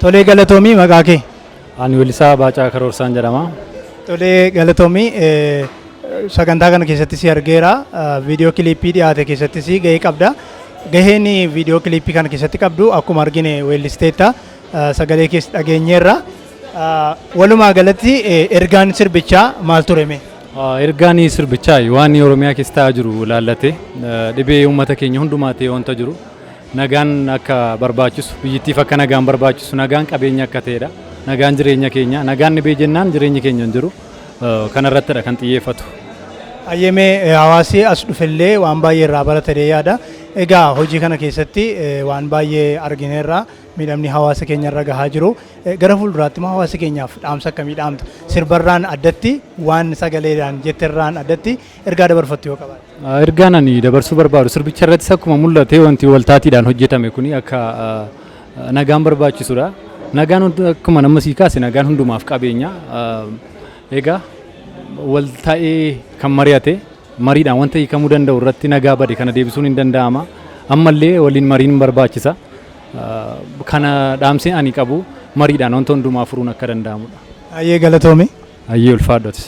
Tolee galatoomii maqaa kee. Ani Welisaa Baacaa Karoorsaan jedhama. Tolee galatoomii sagantaa kana keessatti si argeera. Viidiyoo kiliippii dhiyaate keessatti si gahee qabda. Gaheen viidiyoo kiliippii kana keessatti qabdu akkuma argine weellisteetta sagalee keessa dhageenyeerra. Walumaa galatti ergaan sirbichaa maal tureme? Ergaan sirbichaa waan Oromiyaa keessa ta'aa jiru ilaallate dhibee uummata keenya hundumaa ta'e wanta jiru nagaan akka barbaachisu biyyattiif akka nagaan barbaachisu nagaan qabeenya akka ta'edha. Nagaan jireenya keenya nagaan dhibee jennaan jireenyi keenya hin jiru kanarrattidha kan xiyyeeffatu. Ayyemee hawaasi as dhufellee waan baay'ee irraa baratee yaada. Egaa hojii kana keessatti waan baay'ee argineerra miidhamni hawaasa keenya irra gahaa jiru. Gara fuulduraatti immoo hawaasa keenyaaf dhaamsa akkamii dhaamta? Sirbarraan addatti waan sagaleedhaan jetterraan addatti ergaa dabarfattu yoo qabaate. Ergaan ani dabarsuu barbaadu sirbicha irrattis akkuma mul'ate wanti waltaatiidhaan hojjetame kuni akka nagaan barbaachisudha. Nagaan akkuma nama sii kaase nagaan hundumaaf qabeenya. Egaa wal ta'ee kan mari'ate mariidhaan wanta hiikamuu danda'u irratti nagaa bade kana deebisuun hin danda'ama. Ammallee waliin mariin barbaachisa. Kana dhaamsee ani qabu mariidhaan wanta hundumaa furuun akka danda'amudha. Ayyee galatoome. Ayyee ulfaadhooti.